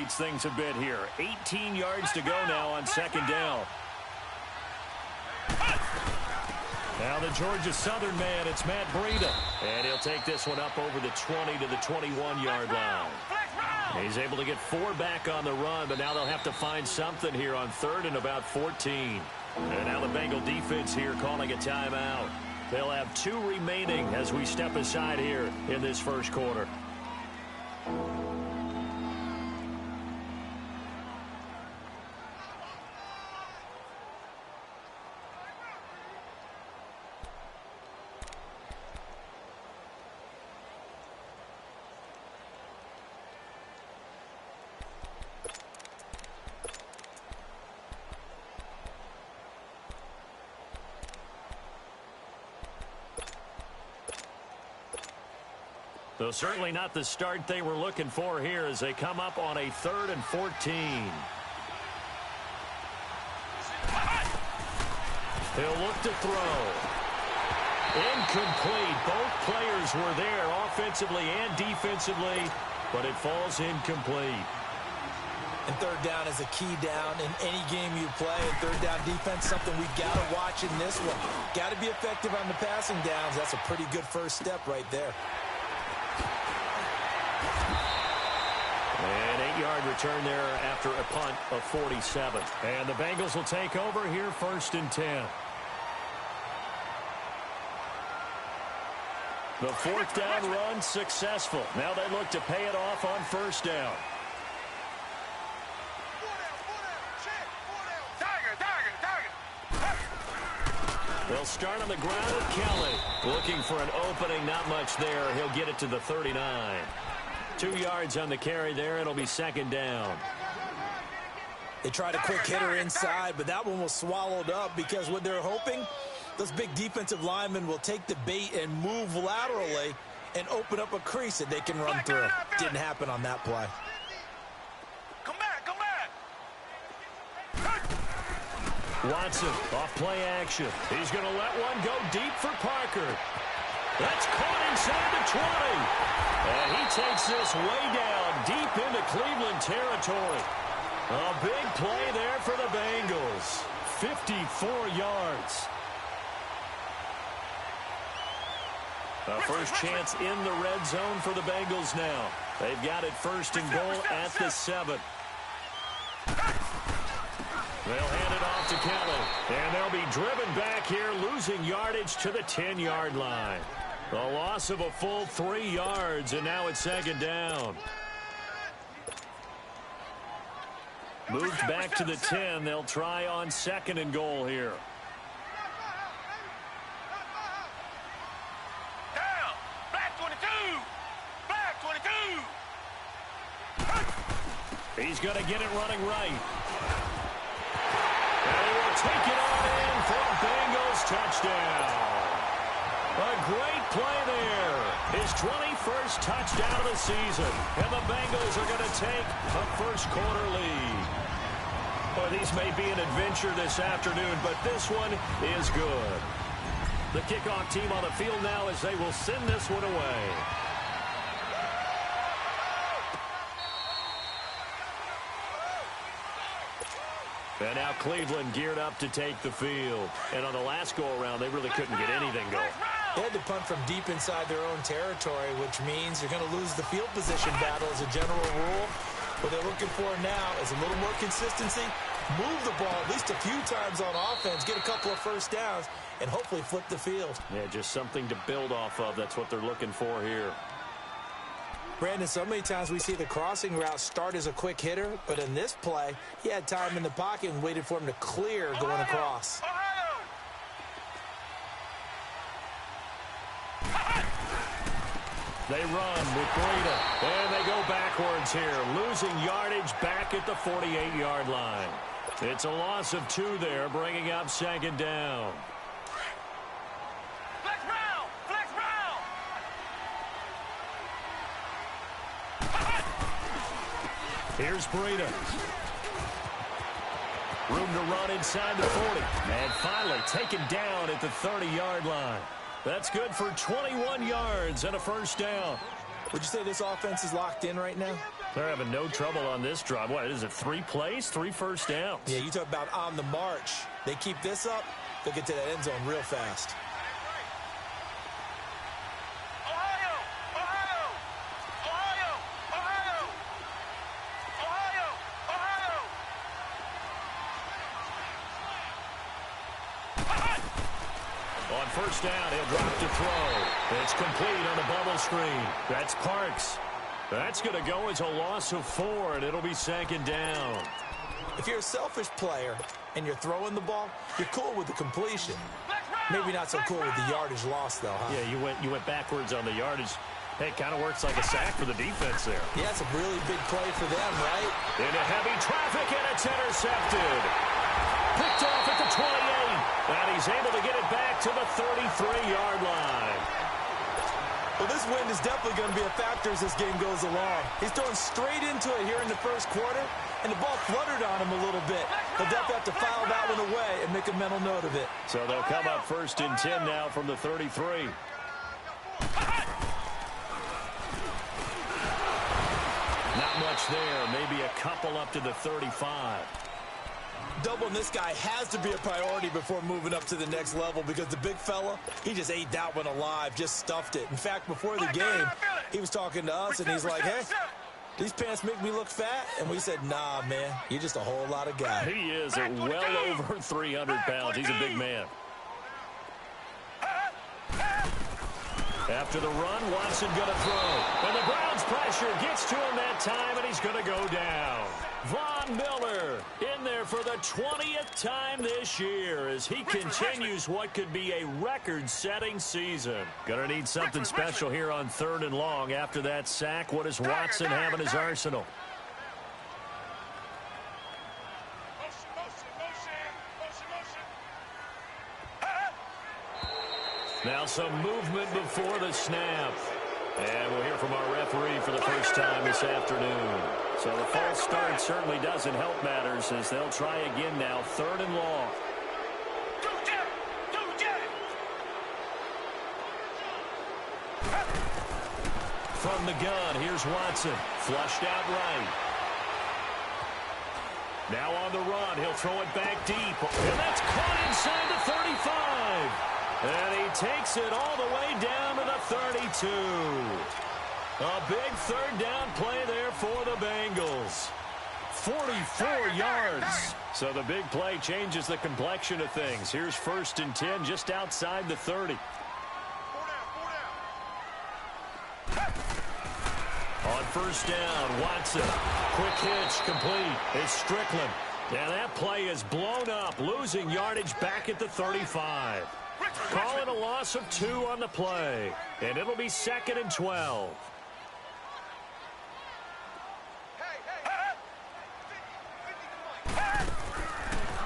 complicates things a bit here. 18 yards to go now on second down. Now the Georgia Southern man, it's Matt Breida. And he'll take this one up over the 20 to the 21-yard line. He's able to get 4 back on the run, but now they'll have to find something here on 3rd and about 14. And now the Bengal defense here calling a timeout. They'll have 2 remaining as we step aside here in this first quarter. So certainly not the start they were looking for here as they come up on a 3rd and 14. He'll look to throw. Incomplete. Both players were there offensively and defensively, but it falls incomplete. And 3rd down is a key down in any game you play. And 3rd down defense, something we've got to watch in this one. Got to be effective on the passing downs. That's a pretty good first step right there. An 8-yard return there after a punt of 47. And the Bengals will take over here 1st and 10. The 4th down run successful. Now they look to pay it off on 1st down. They'll start on the ground with Kelly. Looking for an opening, not much there. He'll get it to the 39. 2 yards on the carry there. It'll be 2nd down. They tried a quick hitter inside, but that one was swallowed up because what they're hoping, those big defensive linemen will take the bait and move laterally and open up a crease that they can run through. Didn't happen on that play. Come back, come back. Watson off play action. He's going to let one go deep for Parker. That's caught inside the 20. And he takes this way down deep into Cleveland territory. A big play there for the Bengals. 54 yards. A first chance in the red zone for the Bengals now. They've got it 1st and goal at the 7. They'll hand it off to Kelly. And they'll be driven back here, losing yardage to the 10-yard line. A loss of a full 3 yards, and now it's 2nd down. Moved back to the 10. They'll try on 2nd and goal here. Down. Black 22. Black 22. He's going to get it running right. And he will take it on in for a Bengals touchdown. A great play there. His 21st touchdown of the season. And the Bengals are going to take a first-quarter lead. Boy, these may be an adventure this afternoon, but this one is good. The kickoff team on the field now as they will send this one away. And now Cleveland geared up to take the field. And on the last go-around, they really couldn't get anything going. They had to punt from deep inside their own territory, which means you're going to lose the field position battle as a general rule. What they're looking for now is a little more consistency, move the ball at least a few times on offense, get a couple of first downs, and hopefully flip the field. Yeah, just something to build off of. That's what they're looking for here. Brandon, so many times we see the crossing route start as a quick hitter, but in this play, he had time in the pocket and waited for him to clear going across. They run with Breida, and they go backwards here, losing yardage back at the 48-yard line. It's a loss of 2 there, bringing up 2nd down. Flex round! Flex round! Here's Breida. Room to run inside the 40. And finally taken down at the 30-yard line. That's good for 21 yards and a first down. Would you say this offense is locked in right now? They're having no trouble on this drive. What is it, 3 plays, 3 first downs? Yeah, you talk about on the march. They keep this up, they'll get to that end zone real fast. Ohio! Ohio! Ohio! Ohio! Ohio! Ohio! On first down, he'll drop to throw. It's complete on the bubble screen. That's Parks. That's going to go as a loss of 4, and it'll be 2nd down. If you're a selfish player and you're throwing the ball, you're cool with the completion. Maybe not so cool with the yardage loss, though, huh? Yeah, you went backwards on the yardage. Hey, it kind of works like a sack for the defense there. Yeah, it's a really big play for them, right? Into heavy traffic, and it's intercepted. Picked off at the 28, and he's able to get it back to the 33-yard line. Well, this wind is definitely going to be a factor as this game goes along. He's throwing straight into it here in the first quarter, and the ball fluttered on him a little bit. He'll definitely have to file that one away and make a mental note of it. So they'll come up 1st and 10 now from the 33. Not much there. Maybe a couple up to the 35. Doubling this guy has to be a priority before moving up to the next level because the big fella, he just ate that one alive, just stuffed it. In fact, before the game, he was talking to us, and he's like, hey, these pants make me look fat? And we said, nah, man, you're just a whole lot of guy. He is at well over 300 pounds. He's a big man. After the run, Watson going to throw. And the Browns' pressure gets to him that time, and he's going to go down. Von Miller in there for the 20th time this year as he continues what could be a record-setting season. Going to need something special here on 3rd and long. After that sack, what does Watson have in his arsenal? Now some movement before the snap. And we'll hear from our referee for the first time this afternoon. So the false start certainly doesn't help matters as they'll try again now, 3rd and long. From the gun, here's Watson. Flushed out right. Now on the run, he'll throw it back deep. And that's caught inside the 35. And he takes it all the way down to the 32. A big 3rd down play there for the Bengals. 44 yards. So the big play changes the complexion of things. Here's 1st and 10 just outside the 30. On first down, Watson. Quick hitch, complete. It's Strickland. And that play is blown up, losing yardage back at the 35. Call it a loss of 2 on the play. And it'll be 2nd and 12.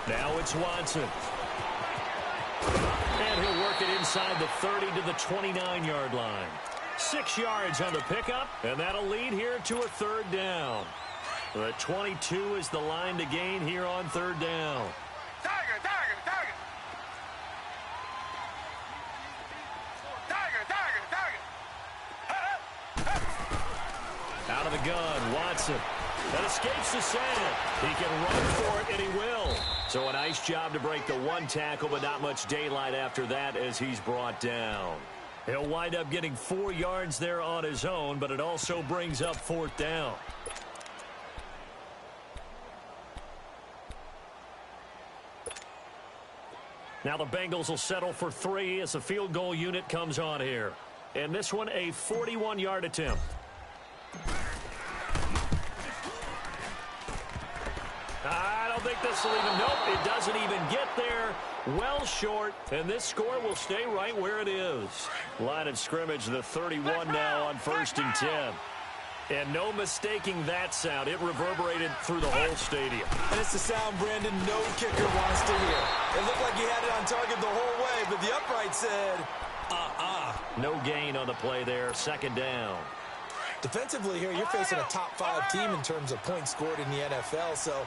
Now it's Watson. And he'll work it inside the 30 to the 29-yard line. 6 yards on the pickup, and that'll lead here to a 3rd down. The 22 is the line to gain here on 3rd down. Out of the gun, Watson. That escapes the sand. He can run for it, and he will. So a nice job to break the 1 tackle, but not much daylight after that as he's brought down. He'll wind up getting 4 yards there on his own, but it also brings up 4th down. Now the Bengals will settle for 3 as the field goal unit comes on here. And this one, a 41-yard attempt. I don't think this will even, nope, it doesn't even get there. Well short, and this score will stay right where it is. Line of scrimmage, the 31 now on 1st and 10. And no mistaking that sound. It reverberated through the whole stadium. And it's the sound Brandon no kicker wants to hear. It looked like he had it on target the whole way, but the upright said, No gain on the play there, 2nd down. Defensively here, you're facing a top 5 team in terms of points scored in the NFL, so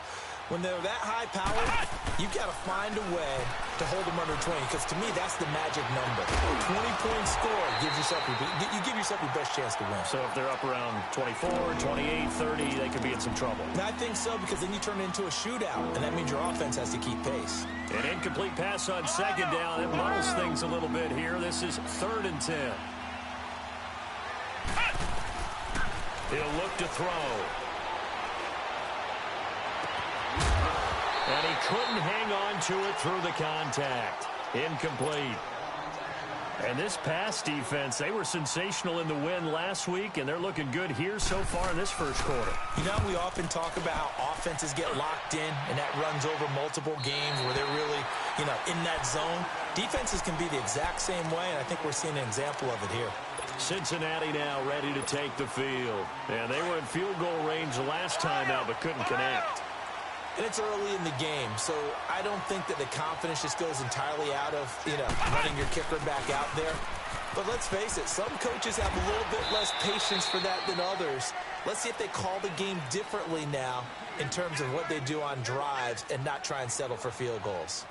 When they're that high-powered, you got to find a way to hold them under 20, because to me, that's the magic number. 20-point score gives yourself you give yourself your best chance to win. So if they're up around 24, 28, 30, they could be in some trouble. And I think so, because then you turn it into a shootout, and that means your offense has to keep pace. An incomplete pass on second down. It muddles things a little bit here. This is 3rd and 10. He'll look to throw. And he couldn't hang on to it through the contact. Incomplete. And this pass defense, they were sensational in the win last week, and they're looking good here so far in this first quarter. You know, we often talk about how offenses get locked in, and that runs over multiple games where they're really, in that zone. Defenses can be the exact same way, and I think we're seeing an example of it here. Cincinnati now ready to take the field. And they were in field goal range last time out, but couldn't connect. And it's early in the game, so I don't think that the confidence just goes entirely out of, running your kicker back out there. But let's face it, some coaches have a little bit less patience for that than others. Let's see if they call the game differently now in terms of what they do on drives and not try and settle for field goals.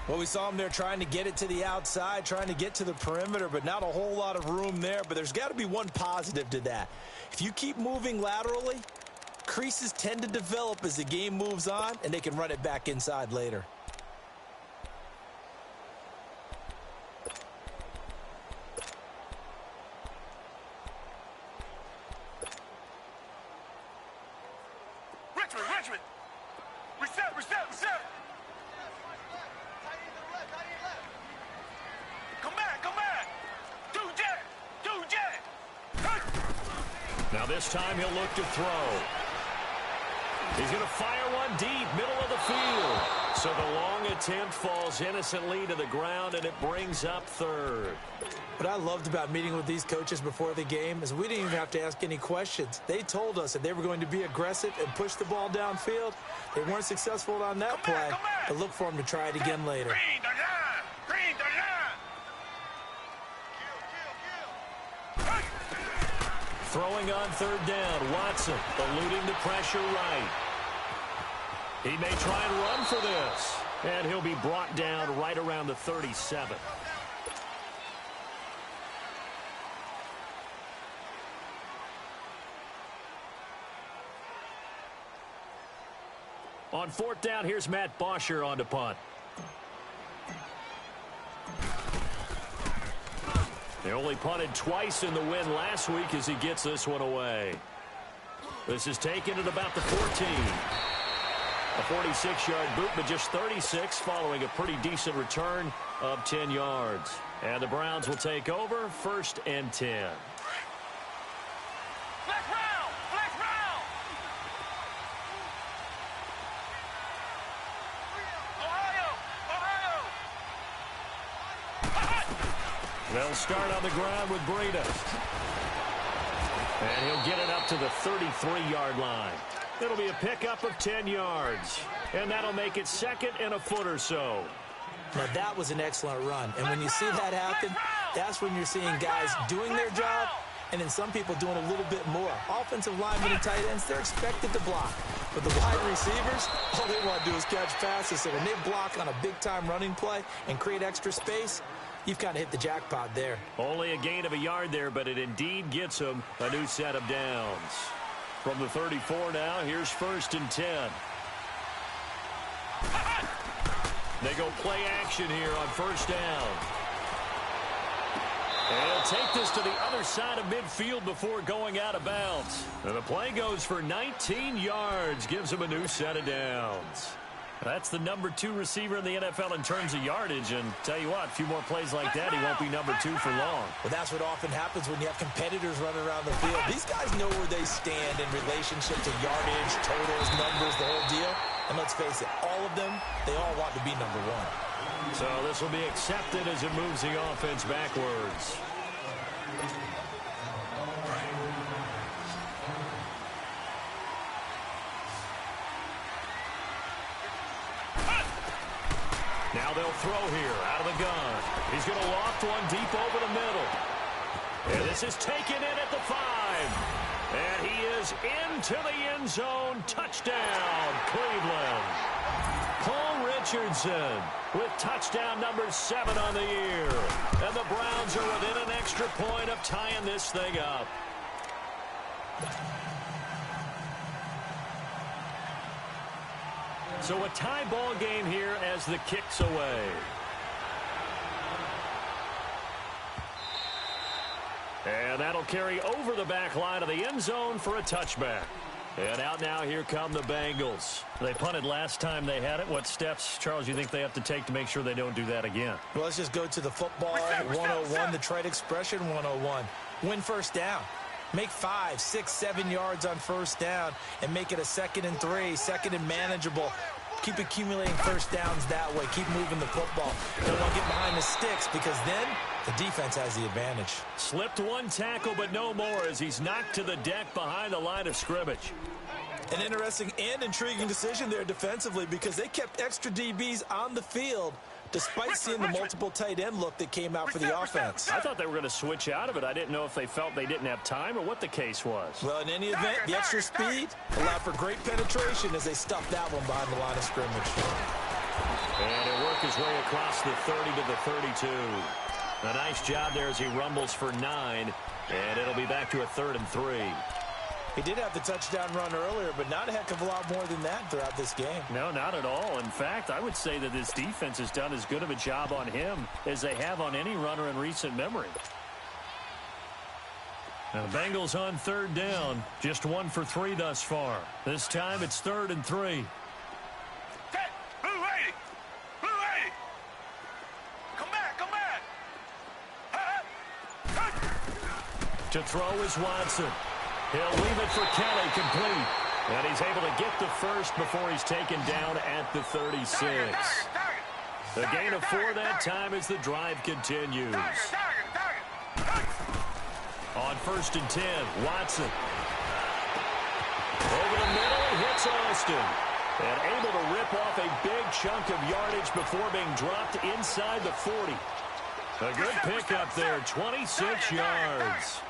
Well, we saw them there trying to get it to the outside, trying to get to the perimeter, but not a whole lot of room there. But there's got to be one positive to that. If you keep moving laterally, creases tend to develop as the game moves on, and they can run it back inside later. Richmond. Reset. Come back. Do J. Now this time he'll look to throw. He's going to fire one deep, middle of the field. So the long attempt falls innocently to the ground, and it brings up 3rd. What I loved about meeting with these coaches before the game is we didn't even have to ask any questions. They told us that they were going to be aggressive and push the ball downfield. They weren't successful on that play, but look for them to try it again later. Green the line. Throwing on 3rd down, Watson eluding the pressure right. He may try and run for this, and he'll be brought down right around the 37. On 4th down, here's Matt Bosher on to punt. They only punted twice in the win last week as he gets this one away. This is taken at about the 14. A 46-yard boot, but just 36 following a pretty decent return of 10 yards. And the Browns will take over 1st and 10. Flex round. Ohio. They'll start on the ground with Breida. And he'll get it up to the 33-yard line. It'll be a pickup of 10 yards. And that'll make it 2nd and a foot or so. Now, that was an excellent run. And when you see that happen, that's when you're seeing guys doing their job and then some people doing a little bit more. Offensive linemen and tight ends, they're expected to block. But the wide receivers, all they want to do is catch passes. So when they block on a big-time running play and create extra space, you've kind of hit the jackpot there. Only a gain of a yard there, but it indeed gets them a new set of downs. From the 34 now, here's 1st and 10. They go play action here on 1st down. And he'll take this to the other side of midfield before going out of bounds. And the play goes for 19 yards, gives him a new set of downs. That's the number 2 receiver in the NFL in terms of yardage. And tell you what, a few more plays like that, he won't be number 2 for long. Well, that's what often happens when you have competitors running around the field. These guys know where they stand in relationship to yardage, totals, numbers, the whole deal. And let's face it, all of them, they all want to be number 1. So this will be accepted as it moves the offense backwards. Now they'll throw here out of the gun. He's going to loft one deep over the middle. And this is taken in at the 5. And he is into the end zone. Touchdown, Cleveland. Richardson with touchdown number 7 on the year. And the Browns are within an extra point of tying this thing up. So a tie ball game here as the kick's away. And that'll carry over the back line of the end zone for a touchback. And out now, here come the Bengals. They punted last time they had it. What steps, Charles, you think they have to take to make sure they don't do that again? Well, let's just go to the football 101, the trade expression 101. Win first down. Make 5, 6, 7 yards on first down and make it a 2nd and 3, 2nd and manageable. Keep accumulating first downs that way. Keep moving the football. Don't want to get behind the sticks because then the defense has the advantage. Slipped one tackle, but no more as he's knocked to the deck behind the line of scrimmage. An interesting and intriguing decision there defensively because they kept extra DBs on the field despite seeing the multiple tight end look that came out for the offense. I thought they were going to switch out of it. I didn't know if they felt they didn't have time or what the case was. Well, in any event, the extra speed allowed for great penetration as they stuffed that one behind the line of scrimmage. And he'll work his way across the 30 to the 32. A nice job there as he rumbles for 9, and it'll be back to a 3rd and 3. He did have the touchdown run earlier, but not a heck of a lot more than that throughout this game. No, not at all. In fact, I would say that this defense has done as good of a job on him as they have on any runner in recent memory. Now, the Bengals on 3rd down. Just 1 for 3 thus far. This time it's 3rd and 3. Blue 80! Blue 80! Come back, come back! To throw is Watson. He'll leave it for Kelly, complete. And he's able to get the first before he's taken down at the 36. The gain of 4 that time as the drive continues. On 1st and 10, Watson. Over the middle, he hits Austin. And able to rip off a big chunk of yardage before being dropped inside the 40. A good pickup there, 26 yards.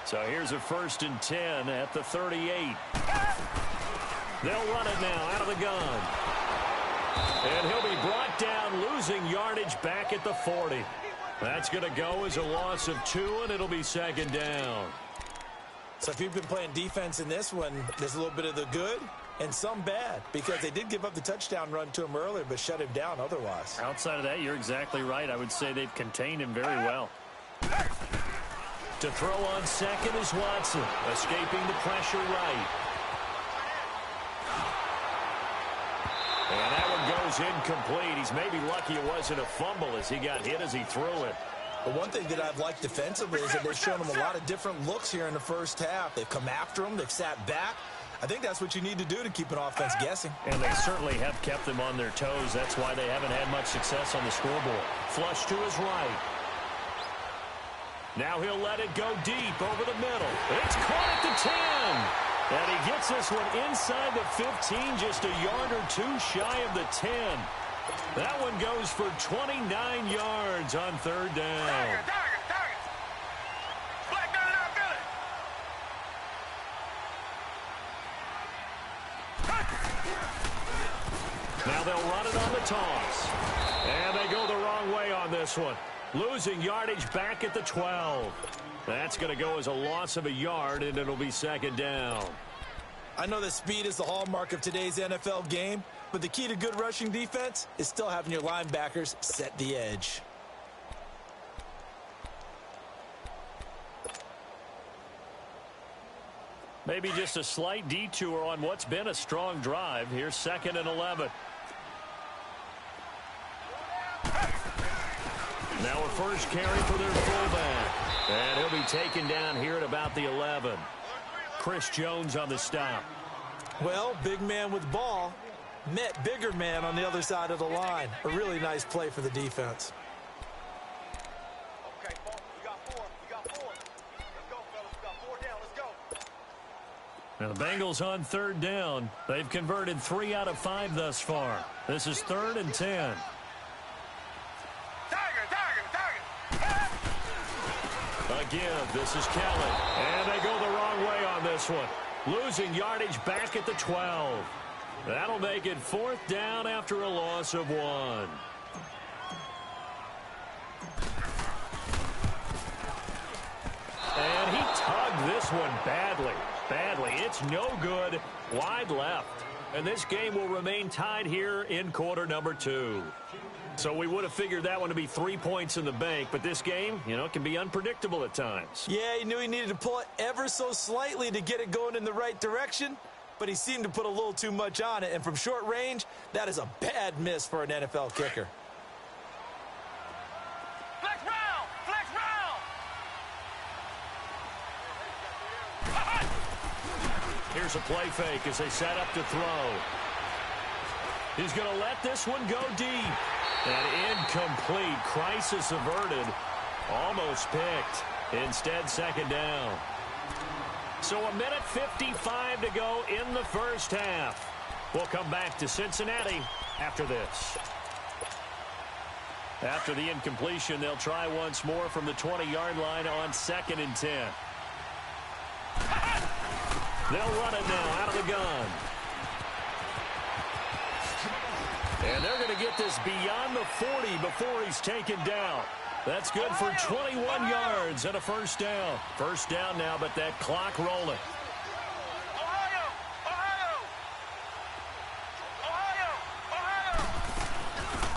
So here's a 1st and 10 at the 38. They'll run it now out of the gun. And he'll be brought down, losing yardage back at the 40. That's going to go as a loss of 2, and it'll be 2nd down. So if you've been playing defense in this one, there's a little bit of the good and some bad because they did give up the touchdown run to him earlier but shut him down otherwise. Outside of that, you're exactly right. I would say they've contained him very well. To throw on 2nd is Watson, escaping the pressure right. And that one goes incomplete. He's maybe lucky it wasn't a fumble as he got hit as he threw it. But one thing that I've liked defensively is that they've shown him a lot of different looks here in the first half. They've come after him. They've sat back. I think that's what you need to do to keep an offense guessing. And they certainly have kept them on their toes. That's why they haven't had much success on the scoreboard. Flush to his right. Now he'll let it go deep over the middle. It's caught at the 10. And he gets this one inside the 15, just a yard or 2 shy of the 10. That one goes for 29 yards on 3rd down. Black gun out, Billy! Now they'll run it on the toss. And they go the wrong way on this one. Losing yardage back at the 12. That's going to go as a loss of a yard, and it'll be 2nd down. I know that speed is the hallmark of today's NFL game, but the key to good rushing defense is still having your linebackers set the edge. Maybe just a slight detour on what's been a strong drive. Here's 2nd and 11. Now a first carry for their fullback. And he'll be taken down here at about the 11. Chris Jones on the stop. Well, big man with ball met bigger man on the other side of the line. A really nice play for the defense. Okay, folks, we got 4. We got 4. Let's go, fellas. We got 4 down. Let's go. Now the Bengals on 3rd down. They've converted 3 out of 5 thus far. This is 3rd and 10. Again, this is Kelly. And they go the wrong way on this one. Losing yardage back at the 12. That'll make it 4th down after a loss of 1. And he tugged this one badly. It's no good. Wide left. And this game will remain tied here in quarter number 2. So we would have figured that one to be 3 points in the bank. But this game, it can be unpredictable at times. Yeah, he knew he needed to pull it ever so slightly to get it going in the right direction. But he seemed to put a little too much on it. And from short range, that is a bad miss for an NFL kicker. Flex round! Flex round! Here's a play fake as they set up to throw. He's going to let this one go deep. And incomplete. Crisis averted. Almost picked. Instead, 2nd down. So 1:55 to go in the first half. We'll come back to Cincinnati after this. After the incompletion, they'll try once more from the 20-yard line on 2nd and 10. They'll run it now out of the gun. And they're going to get this beyond the 40 before he's taken down. That's good for 21 yards and a 1st down. 1st down now, but that clock rolling.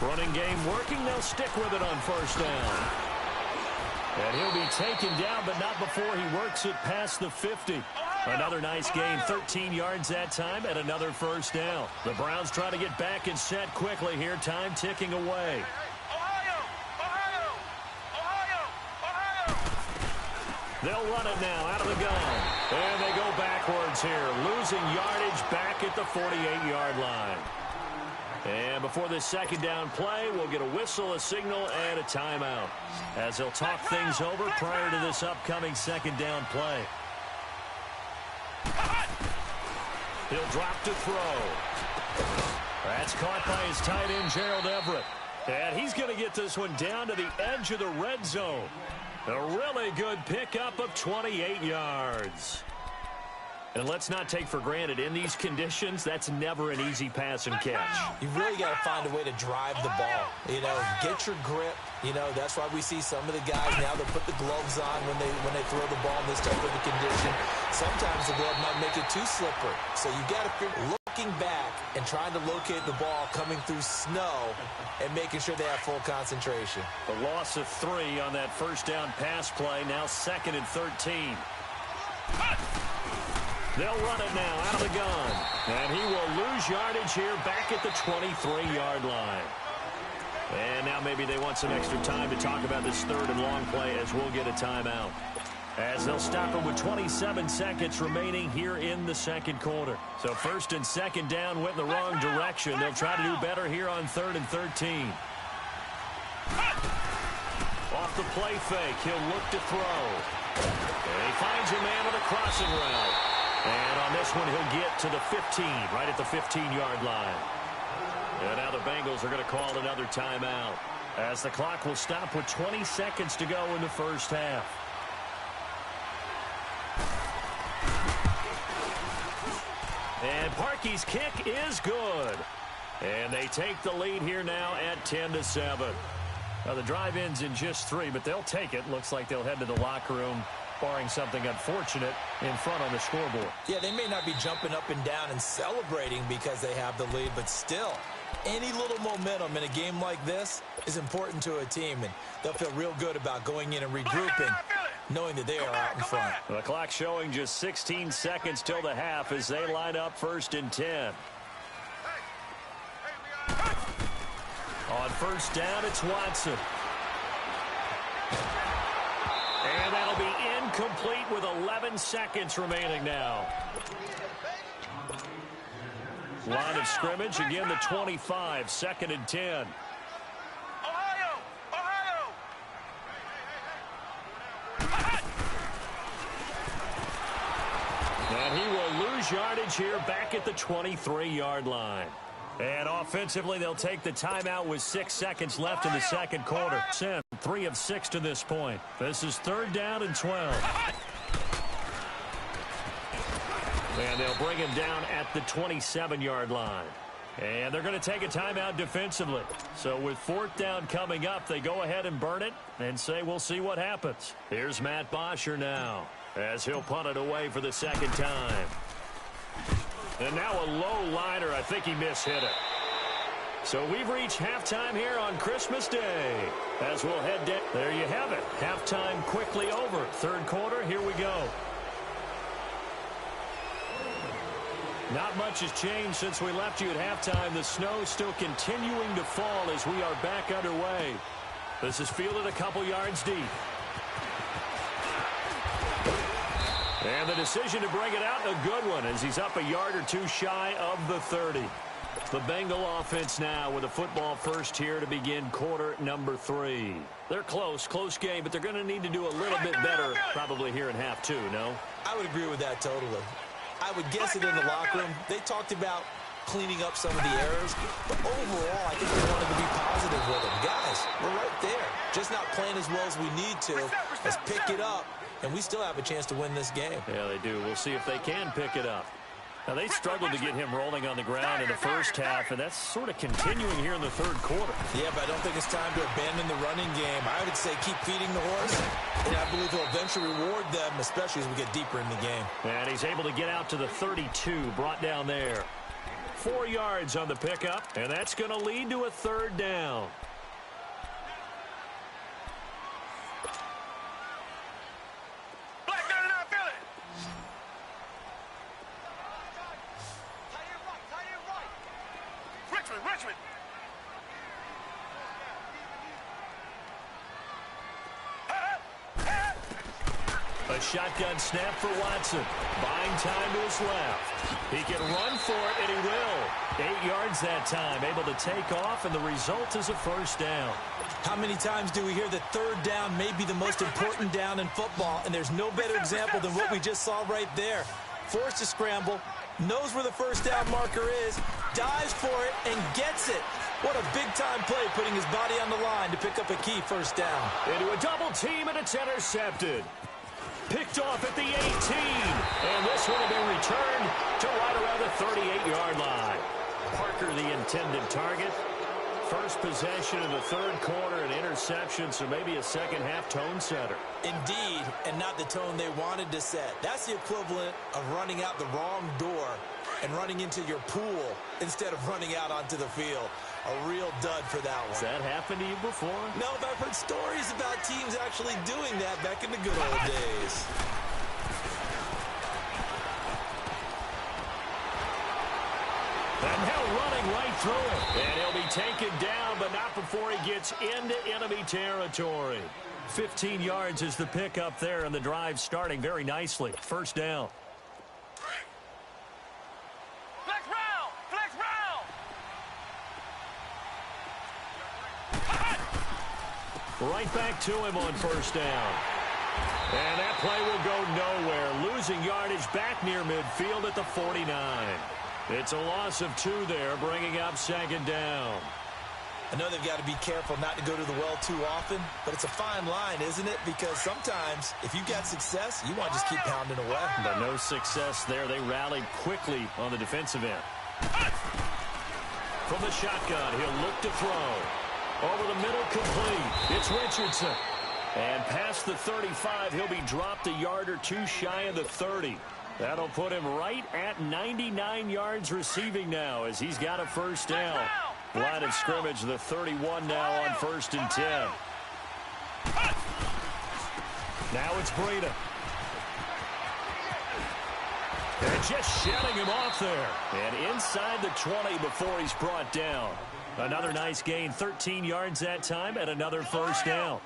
Running game working. They'll stick with it on 1st down. And he'll be taken down, but not before he works it past the 50. Another nice gain, 13 yards that time, and another 1st down. The Browns trying to get back and set quickly here. Time ticking away. They'll run it now out of the gun. And they go backwards here, losing yardage back at the 48-yard line. And before this 2nd down play, we'll get a whistle, a signal, and a timeout as they'll talk things over prior to this upcoming 2nd down play. He'll drop to throw. That's caught by his tight end, Gerald Everett. And he's going to get this one down to the edge of the red zone. A really good pickup of 28 yards. And let's not take for granted, in these conditions, that's never an easy pass and catch. You really got to find a way to drive the ball. Get your grip. That's why we see some of the guys now, they'll put the gloves on when they throw the ball in this type of a condition. Sometimes the glove might make it too slippery. So you got to looking back and trying to locate the ball coming through snow and making sure they have full concentration. A loss of 3 on that 1st down pass play. Now 2nd and 13. They'll run it now out of the gun. And he will lose yardage here back at the 23-yard line. And now maybe they want some extra time to talk about this 3rd and long play as we'll get a timeout. As they'll stop him with 27 seconds remaining here in the 2nd quarter. So 1st and 2nd down went in the wrong direction. They'll try to do better here on 3rd and 13. Off the play fake, he'll look to throw. And he finds a man with a crossing route. And on this one, he'll get to the 15, right at the 15-yard line. And now the Bengals are going to call another timeout as the clock will stop with 20 seconds to go in the first half. And Parkey's kick is good. And they take the lead here now at 10-7. Now the drive ends in just 3, but they'll take it. Looks like they'll head to the locker room, barring something unfortunate in front on the scoreboard. Yeah, they may not be jumping up and down and celebrating because they have the lead, but still, any little momentum in a game like this is important to a team, and they'll feel real good about going in and regrouping, knowing that they are out in front. The clock showing just 16 seconds till the half as they line up 1st and 10. On 1st down, it's Watson. And that'll be incomplete with 11 seconds remaining now. Line of scrimmage, again the 25, 2nd and 10. And he will lose yardage here back at the 23-yard line. And offensively, they'll take the timeout with 6 seconds left in the 2nd quarter. 3 of 6 to this point. This is 3rd down and 12. And they'll bring him down at the 27-yard line. And they're going to take a timeout defensively. So with fourth down coming up, they go ahead and burn it and say we'll see what happens. Here's Matt Bosher now as he'll punt it away for the second time. And now a low liner. I think he mishit it. So we've reached halftime here on Christmas Day. As we'll head down. There you have it. Halftime quickly over. Third quarter, here we go. Not much has changed since we left you at halftime. The snow still continuing to fall as we are back underway. This is fielded a couple yards deep. And the decision to bring it out, a good one, as he's up a yard or two shy of the 30. The Bengal offense now with a football first here to begin quarter number 3. They're close game, but they're going to need to do a little bit better probably here in half 2, no? I would agree with that totally. I would guess it in the locker room. They talked about cleaning up some of the errors, but overall, I think they wanted to be positive with them. Guys, we're right there. Just not playing as well as we need to. Let's pick it up, and we still have a chance to win this game. Yeah, they do. We'll see if they can pick it up. Now, they struggled to get him rolling on the ground in the first half, and that's sort of continuing here in the third quarter. Yeah, but I don't think it's time to abandon the running game. I would say keep feeding the horse, and I believe he'll eventually reward them, especially as we get deeper in the game. And he's able to get out to the 32, brought down there. 4 yards on the pickup, and that's going to lead to a third down. Richmond. A shotgun snap for Watson. Buying time to his left. He can run for it, and he will. 8 yards that time, able to take off, and the result is a first down. How many times do we hear that third down may be the most important down in football, and there's no better example than what we just saw right there. Forced to scramble, knows where the first down marker is, dives for it, and gets it. What a big-time play, putting his body on the line to pick up a key first down. Into a double team, and it's intercepted. Picked off at the 18. And this one will be returned to right around the 38-yard line. Parker, the intended target. First possession in the third quarter, an interception, so maybe a second-half tone setter. Indeed, and not the tone they wanted to set. That's the equivalent of running out the wrong door and running into your pool instead of running out onto the field. A real dud for that one. Has that happened to you before? No, but I've heard stories about teams actually doing that back in the good old days. And now running right through it. And he'll be taken down, but not before he gets into enemy territory. 15 yards is the pickup there, and the drive starting very nicely. First down. Flex round. Right back to him on first down. And that play will go nowhere. Losing yardage back near midfield at the 49. It's a loss of 2 there, bringing up second down. I know they've got to be careful not to go to the well too often, but it's a fine line, isn't it? Because sometimes, if you've got success, you want to just keep pounding away. But no success there. They rallied quickly on the defensive end. From the shotgun, he'll look to throw. Over the middle, complete. It's Richardson. And past the 35, he'll be dropped a yard or 2 shy of the 30. That'll put him right at 99 yards receiving now as he's got a first down. Line of scrimmage, the 31 now on 1st and 10. Now it's Breida. And just shutting him off there. And inside the 20 before he's brought down. Another nice gain, 13 yards that time, and another first down.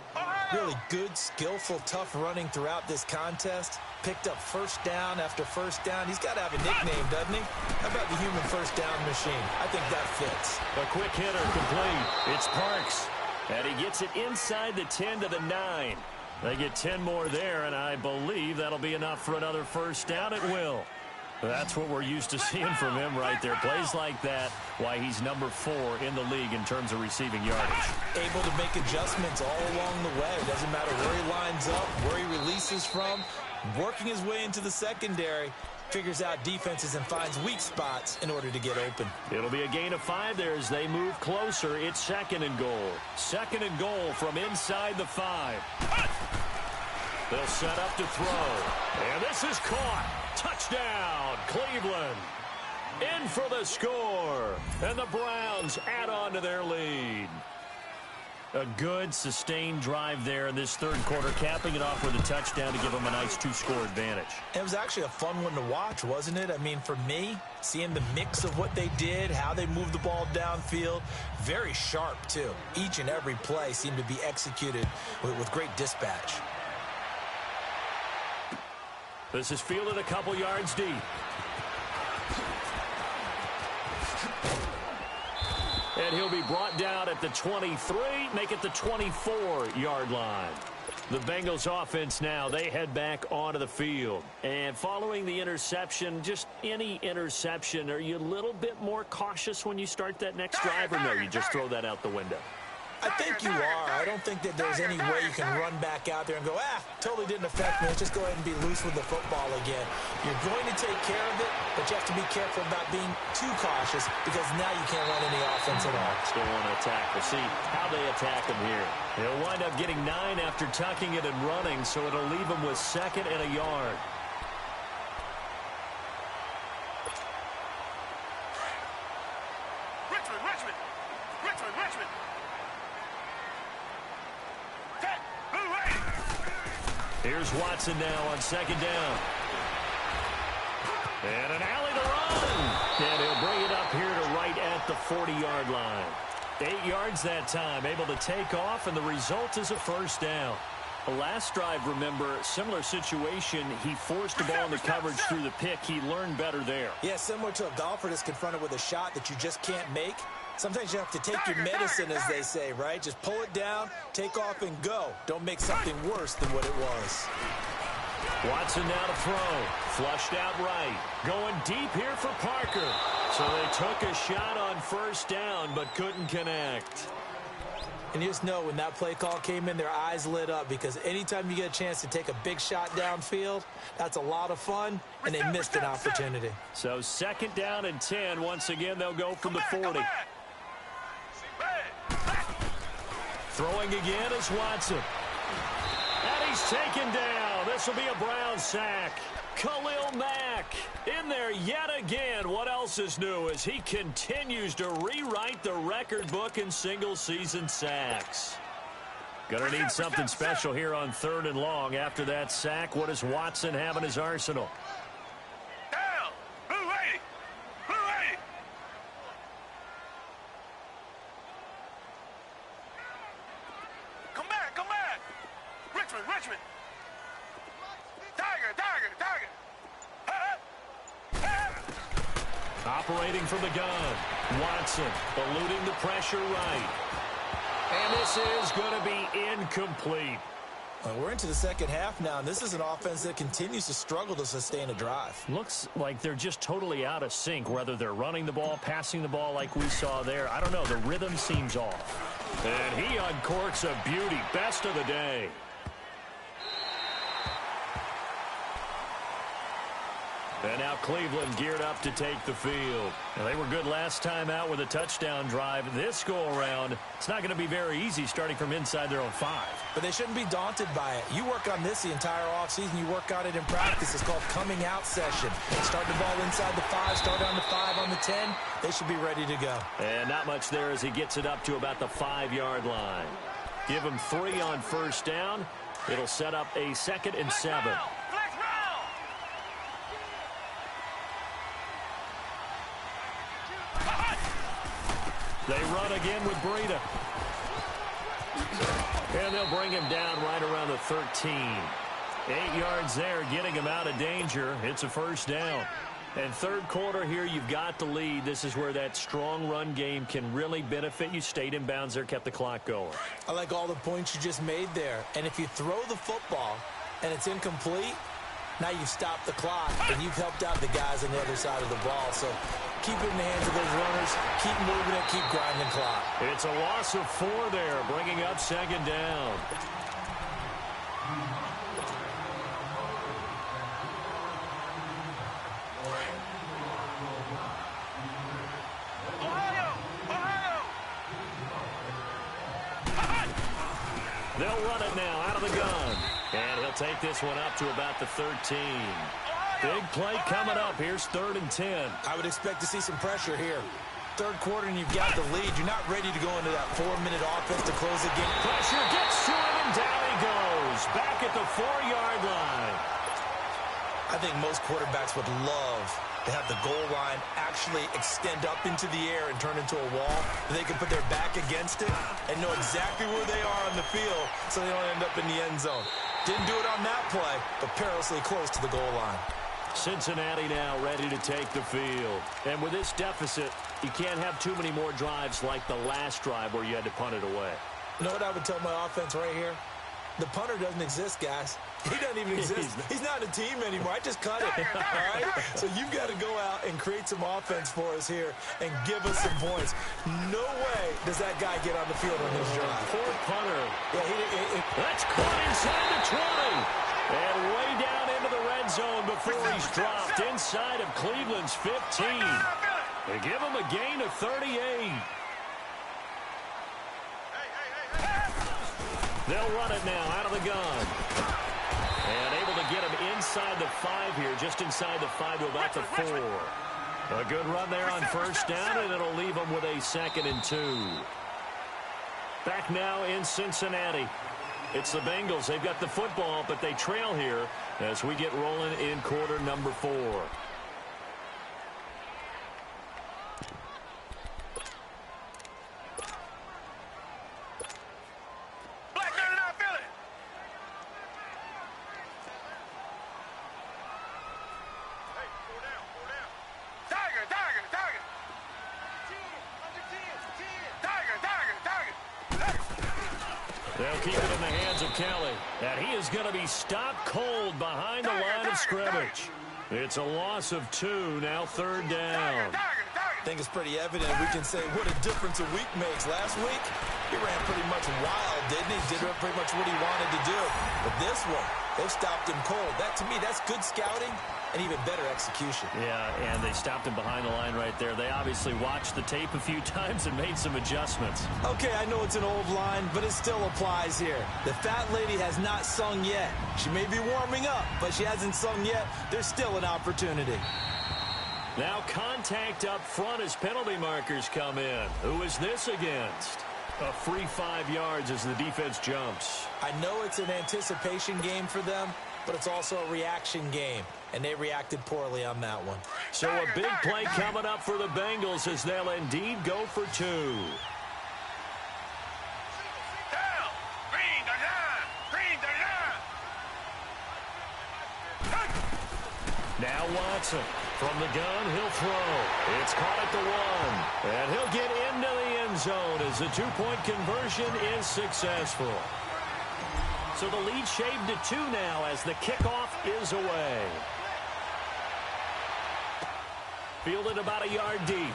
Really good, skillful, tough running throughout this contest. Picked up first down after first down. He's got to have a nickname, doesn't he? How about the human first down machine? I think that fits. A quick hitter complete. It's Parks. And he gets it inside the 10 to the 9. They get 10 more there, and I believe that'll be enough for another first down. It will. That's what we're used to seeing from him right there. Plays like that, why he's number 4 in the league in terms of receiving yardage. Able to make adjustments all along the way. It doesn't matter where he lines up, where he releases from. Working his way into the secondary. figures out defenses and finds weak spots in order to get open. It'll be a gain of 5 there as they move closer. It's second and goal. Second and goal from inside the 5. They'll set up to throw. And this is caught. Touchdown, Cleveland. In for the score. And the Browns add on to their lead. A good, sustained drive there in this third quarter, capping it off with a touchdown to give them a nice 2-score advantage. It was actually a fun one to watch, wasn't it? I mean, for me, seeing the mix of what they did, how they moved the ball downfield, very sharp, too. Each and every play seemed to be executed with great dispatch. This is fielded a couple yards deep. And he'll be brought down at the 23, make it the 24-yard line. The Bengals offense now, they head back onto the field. And following the interception, just any interception, are you a little bit more cautious when you start that next drive, or no, you just throw that out the window? I think you are. I don't think that there's any way you can run back out there and go, totally didn't affect me. Let's just go ahead and be loose with the football again. You're going to take care of it, but you have to be careful about being too cautious because now you can't run any offense at all. Still want to attack. We'll see how they attack him here. They'll wind up getting 9 after tucking it and running, so it'll leave them with second and a yard. Here's Watson now on second down. And an alley to run. And he'll bring it up here to right at the 40-yard line. 8 yards that time, able to take off, and the result is a first down. The last drive, remember, similar situation. He forced the ball in the coverage through the pick. He learned better there. Yeah, similar to a golfer that's confronted with a shot that you just can't make. Sometimes you have to take your medicine, as they say, right? Just pull it down, take off, and go. Don't make something worse than what it was. Watson now to throw. Flushed out right. Going deep here for Parker. So they took a shot on first down, but couldn't connect. And you just know when that play call came in, their eyes lit up, because anytime you get a chance to take a big shot downfield, that's a lot of fun, and they missed an opportunity. So second down and 10. Once again, they'll go from the 40. Throwing again is Watson. And he's taken down. This will be a Brown sack. Khalil Mack in there yet again. What else is new as he continues to rewrite the record book in single-season sacks. Gonna need something special here on 3rd and long. After that sack, what does Watson have in his arsenal? Richmond. Tiger. Operating from the gun. Watson eluding the pressure right. And this is going to be incomplete. We're into the second half now, and this is an offense that continues to struggle to sustain a drive. Looks like they're just totally out of sync, whether they're running the ball, passing the ball like we saw there. I don't know. The rhythm seems off. And he uncorks a beauty. Best of the day. And now Cleveland geared up to take the field. And they were good last time out with a touchdown drive. This go-around, it's not going to be very easy starting from inside their own 5. But they shouldn't be daunted by it. You work on this the entire offseason. You work on it in practice. It's called coming out session. Start the ball inside the 5, start on the 5, on the 10. They should be ready to go. And not much there as he gets it up to about the 5-yard line. Give him 3 on first down. It'll set up a 2nd and 7. They run again with Breida. And they'll bring him down right around the 13. 8 yards there, getting him out of danger. It's a first down. And third quarter here, you've got the lead. This is where that strong run game can really benefit you. Stayed in bounds there, kept the clock going. I like all the points you just made there. And if you throw the football and it's incomplete, now you've stopped the clock and you've helped out the guys on the other side of the ball. So keep it in the hands of those runners. Keep moving it. Keep grinding clock. It's a loss of 4 there, bringing up 2nd down. They'll run it now out of the gun. And he'll take this one up to about the 13. Big play coming up. Here's 3rd and 10. I would expect to see some pressure here. Third quarter and you've got the lead. You're not ready to go into that 4-minute offense to close the game. Pressure gets to him and down he goes. Back at the 4-yard line. I think most quarterbacks would love to have the goal line actually extend up into the air and turn into a wall. They can put their back against it and know exactly where they are on the field so they don't end up in the end zone. Didn't do it on that play, but perilously close to the goal line. Cincinnati now ready to take the field. And with this deficit, you can't have too many more drives like the last drive where you had to punt it away. You know what I would tell my offense right here? The punter doesn't exist, guys. He doesn't even exist. He's not a team anymore. I just cut it, all right? So you've got to go out and create some offense for us here and give us some points. No way does that guy get on the field on this drive. Poor punter. Yeah, that's caught inside the 20. And way down into the red zone before he's dropped inside of Cleveland's 15. They give him a gain of 38. They'll run it now out of the gun. And able to get him inside the 5 here, just inside the 5 to about the 4. A good run there on first down, and it'll leave him with a 2nd and 2. Back now in Cincinnati. It's the Bengals. They've got the football, but they trail here as we get rolling in quarter number 4. They'll keep it in the hands of Kelly. And he is going to be stopped cold behind the line of scrimmage. It's a loss of 2, now 3rd down. I think it's pretty evident. We can say what a difference a week makes. Last week, he ran pretty much wild, didn't he? Did pretty much what he wanted to do. But this one, they stopped him cold. That, to me, that's good scouting and even better execution. Yeah, and they stopped him behind the line right there. They obviously watched the tape a few times and made some adjustments. Okay, I know it's an old line, but it still applies here. The fat lady has not sung yet. She may be warming up, but she hasn't sung yet. There's still an opportunity. Now contact up front as penalty markers come in. Who is this against? A free 5 yards as the defense jumps. I know it's an anticipation game for them, but it's also a reaction game, and they reacted poorly on that one. So a big play coming up for the Bengals as they'll indeed go for 2. Now Watson. From the gun, he'll throw. It's caught at the 1. And he'll get into the end zone as the 2-point conversion is successful. So the lead shaved to 2 now as the kickoff is away. Fielded about a yard deep.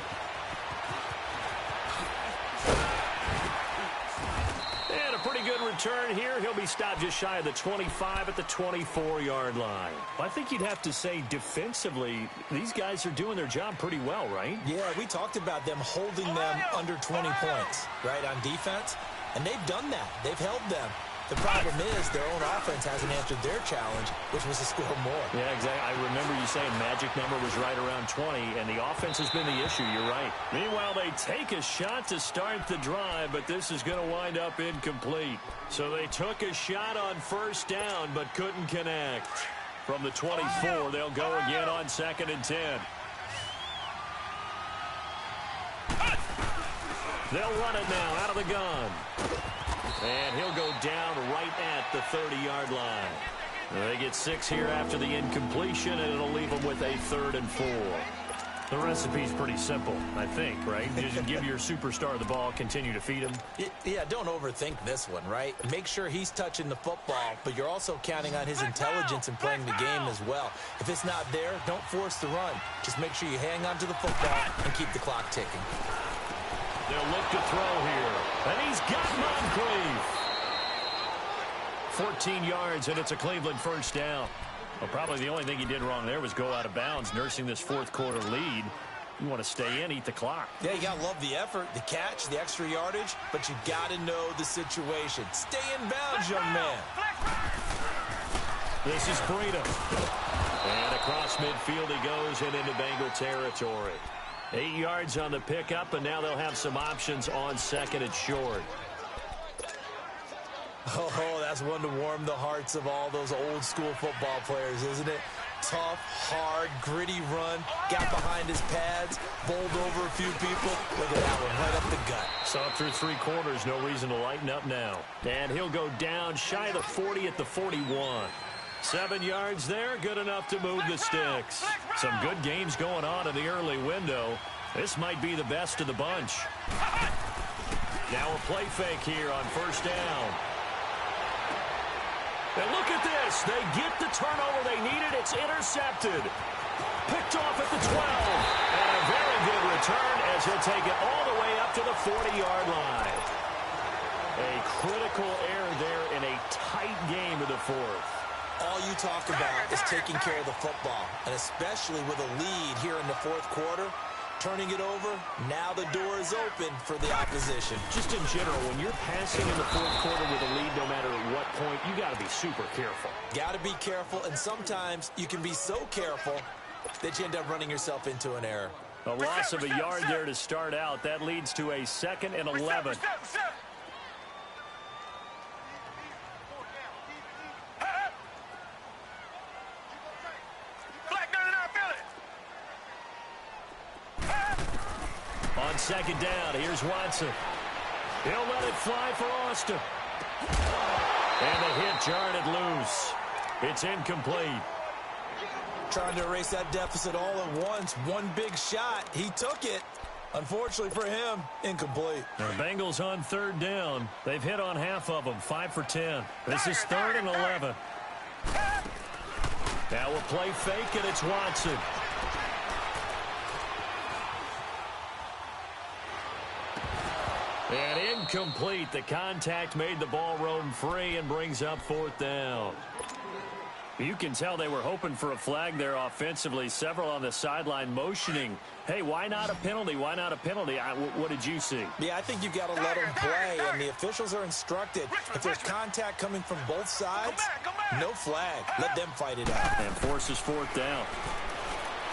And a pretty good return here. He'll be stopped just shy of the 25 at the 24-yard line. I think you'd have to say defensively, these guys are doing their job pretty well, right? Yeah, we talked about them holding them under 20 points, right, on defense. And they've done that. They've held them. The problem is their own offense hasn't answered their challenge, which was to score more. Yeah, exactly. I remember you saying magic number was right around 20, and the offense has been the issue. You're right. Meanwhile, they take a shot to start the drive, but this is going to wind up incomplete. So they took a shot on first down, but couldn't connect. From the 24, they'll go again on 2nd and 10. They'll run it now out of the gun. And he'll go down right at the 30-yard line. They get 6 here after the incompletion, and it'll leave them with a 3rd and 4. The recipe's pretty simple, I think, right? Just give your superstar the ball, continue to feed him. Yeah, don't overthink this one, right? Make sure he's touching the football, but you're also counting on his intelligence in playing the game as well. If it's not there, don't force the run. Just make sure you hang on to the football and keep the clock ticking. They'll look to throw here. And he's got Moncrief. 14 yards, and it's a Cleveland first down. Well, probably the only thing he did wrong there was go out of bounds, nursing this 4th quarter lead. You want to stay in, eat the clock. Yeah, you got to love the effort, the catch, the extra yardage, but you got to know the situation. Stay in bounds, young man. This is Freedom. And across midfield he goes and into Bengal territory. 8 yards on the pickup, and now they'll have some options on second and short. Oh, that's one to warm the hearts of all those old school football players, isn't it? Tough, hard, gritty run, got behind his pads, bowled over a few people. Look at that one, right up the gut. Saw it through 3 quarters, no reason to lighten up now. And he'll go down shy of the 40 at the 41. 7 yards there, good enough to move the sticks. Some good games going on in the early window. This might be the best of the bunch. Now a play fake here on first down. And look at this. They get the turnover they needed. It's intercepted. Picked off at the 12. And a very good return as he'll take it all the way up to the 40-yard line. A critical error there in a tight game in the fourth. All you talk about is taking care of the football, and especially with a lead here in the fourth quarter. Turning it over, now the door is open for the opposition. Just in general, when you're passing in the fourth quarter with a lead, no matter at what point, you got to be super careful. Got to be careful, and sometimes you can be so careful that you end up running yourself into an error. A loss of a yard there to start out. That leads to a 2nd and 11. On second down, here's Watson. He'll let it fly for Austin. And the hit jarred it loose. It's incomplete. Trying to erase that deficit all at once. One big shot. He took it. Unfortunately for him, incomplete. The Bengals on third down. They've hit on half of them, 5 for 10. This is 3rd and 11. Now we'll play fake, and it's Watson. And incomplete. The contact made the ball roam free and brings up 4th down. You can tell they were hoping for a flag there offensively. Several on the sideline motioning. Hey, why not a penalty? Why not a penalty? What did you see? Yeah, I think you've got to let them play, and the officials are instructed. If there's contact coming from both sides, no flag. Let them fight it out. And forces 4th down.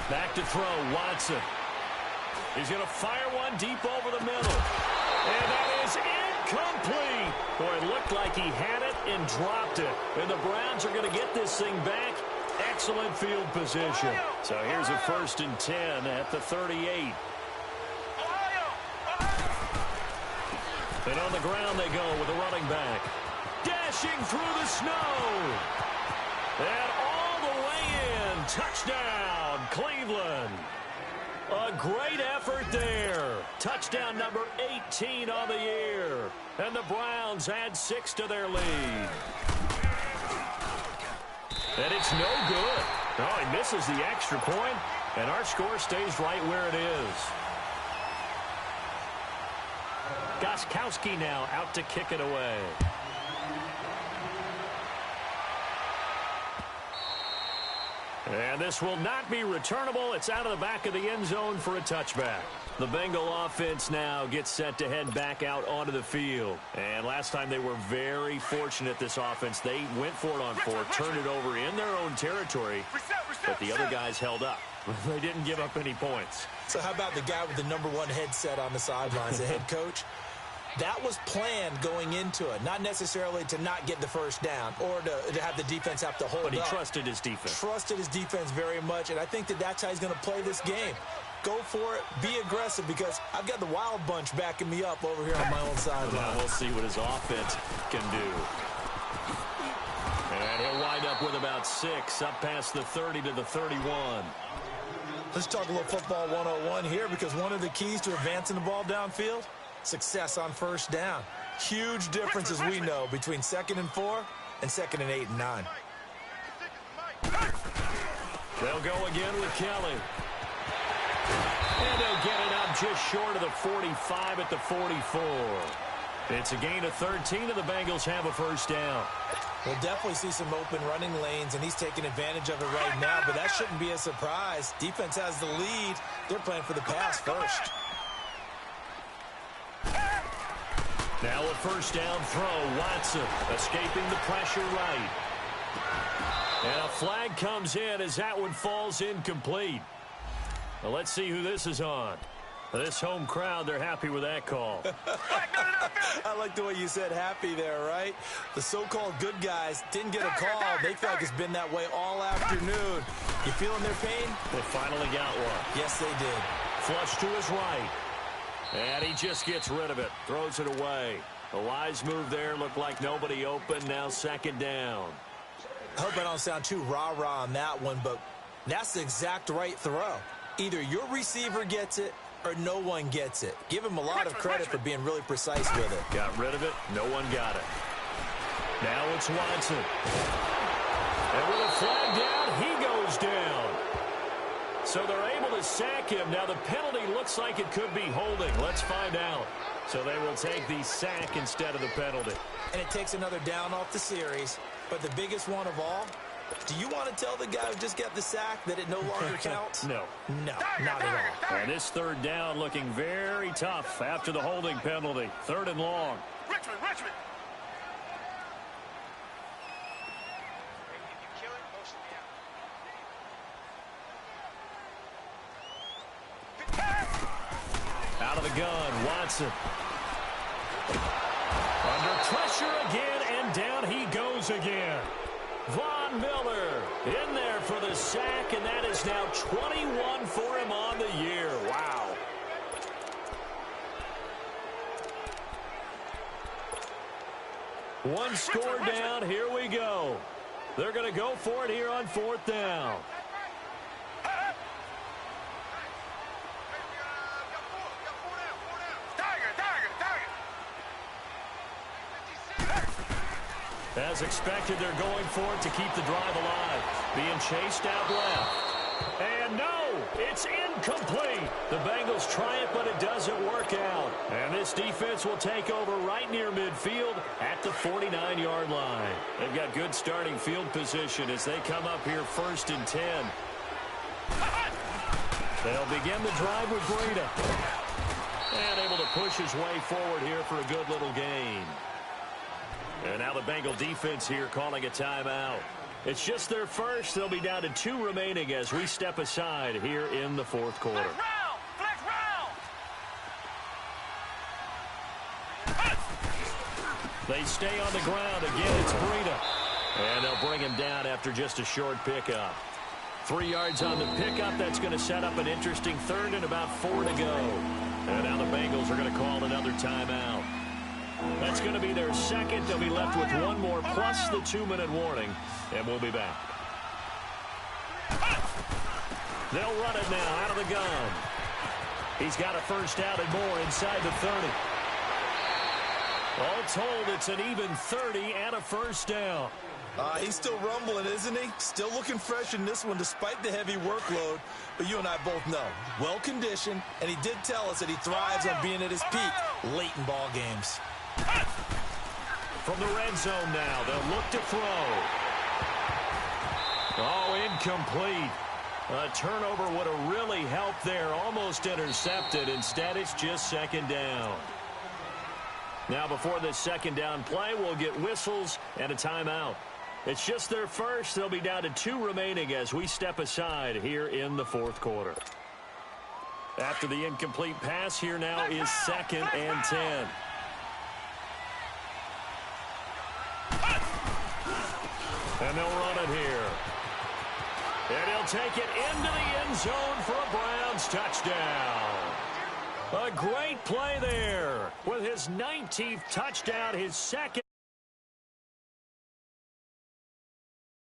Back to throw, Watson. He's going to fire one deep over the middle. And that is incomplete. Boy, it looked like he had it and dropped it. And the Browns are going to get this thing back. Excellent field position. So here's a 1st and 10 at the 38. And on the ground they go with a running back. Dashing through the snow. And all the way in. Touchdown, Cleveland. A great effort there. Touchdown number 18 on the year. And the Browns add 6 to their lead. And it's no good. Oh, he misses the extra point, and our score stays right where it is. Gostkowski now out to kick it away. And this will not be returnable. It's out of the back of the end zone for a touchback. The Bengal offense now gets set to head back out onto the field. And last time they were very fortunate, this offense. They went for it on 4th, turned it over in their own territory, but the other guys held up. They didn't give up any points. So how about the guy with the #1 headset on the sidelines, the head coach? That was planned going into it, not necessarily to not get the first down or to have the defense have to hold up. But he trusted his defense. Trusted his defense very much, and I think that's how he's going to play this game. Go for it, be aggressive, because I've got the wild bunch backing me up over here on my own sideline. Now we'll see what his offense can do. And he'll wind up with about 6, up past the 30 to the 31. Let's talk a little football 101 here, because one of the keys to advancing the ball downfield, success on first down. Huge difference, as we know, between 2nd and 4 and 2nd and 8 and 9. They'll go again with Kelly. And they'll get it up just short of the 45 at the 44. It's a gain of 13, and the Bengals have a first down. We'll definitely see some open running lanes, and he's taking advantage of it right now, but that shouldn't be a surprise. Defense has the lead. They're playing for the pass first. Now a first down throw. Watson escaping the pressure right. And a flag comes in as that one falls incomplete. Well, let's see who this is on. This home crowd, they're happy with that call. I like the way you said happy there, right? The so-called good guys didn't get a call. They feel like it's been that way all afternoon. You feeling their pain? They finally got one. Yes, they did. Flush to his right. And he just gets rid of it. Throws it away. A wise move there. Looked like nobody open. Now second down. I hope I don't sound too rah-rah on that one, but that's the exact right throw. Either your receiver gets it or no one gets it. Give him a lot of credit for being really precise with it. Got rid of it. No one got it. Now it's Watson. And with a flag down, he goes down. So they're able to sack him. Now the penalty looks like it could be holding. Let's find out. So they will take the sack instead of the penalty. And it takes another down off the series. But the biggest one of all, do you want to tell the guy who just got the sack that it no longer counts? No. No, not at all. And this third down looking very tough after the holding penalty. Third and long. Richmond! If you kill it, motion me out. Out of the gun, Watson. Under pressure again, and down he goes again. Von Miller in there for the sack, and that is now 21 for him on the year. Wow. One score down. Here we go. They're going to go for it here on fourth down. As expected, they're going for it to keep the drive alive. Being chased out left. And no, it's incomplete. The Bengals try it, but it doesn't work out. And this defense will take over right near midfield at the 49-yard line. They've got good starting field position as they come up here first and 10. They'll begin the drive with Breida. And able to push his way forward here for a good little gain. And now the Bengal defense here calling a timeout. It's just their first. They'll be down to 2 remaining as we step aside here in the fourth quarter. Flex round! They stay on the ground. Again, it's Breida. And they'll bring him down after just a short pickup. 3 yards on the pickup. That's going to set up an interesting third and about 4 to go. And now the Bengals are going to call another timeout. That's going to be their second. They'll be left with one more plus the 2-minute warning, and we'll be back. They'll run it now out of the gun. He's got a first down and more inside the 30. All told, it's an even 30 and a first down. He's still rumbling, isn't he? Still looking fresh in this one despite the heavy workload. But you and I both know, well-conditioned, and he did tell us that he thrives on being at his peak late in ball games. From the red zone now, they'll look to throw. Oh, incomplete. A turnover would have really helped there. Almost intercepted. Instead, it's just second down. Now, before this second down play, we'll get whistles and a timeout. It's just their first. They'll be down to 2 remaining as we step aside here in the fourth quarter. After the incomplete pass, here now is second and 10. And they'll run it here. And he'll take it into the end zone for a Browns touchdown. A great play there with his 19th touchdown, his second.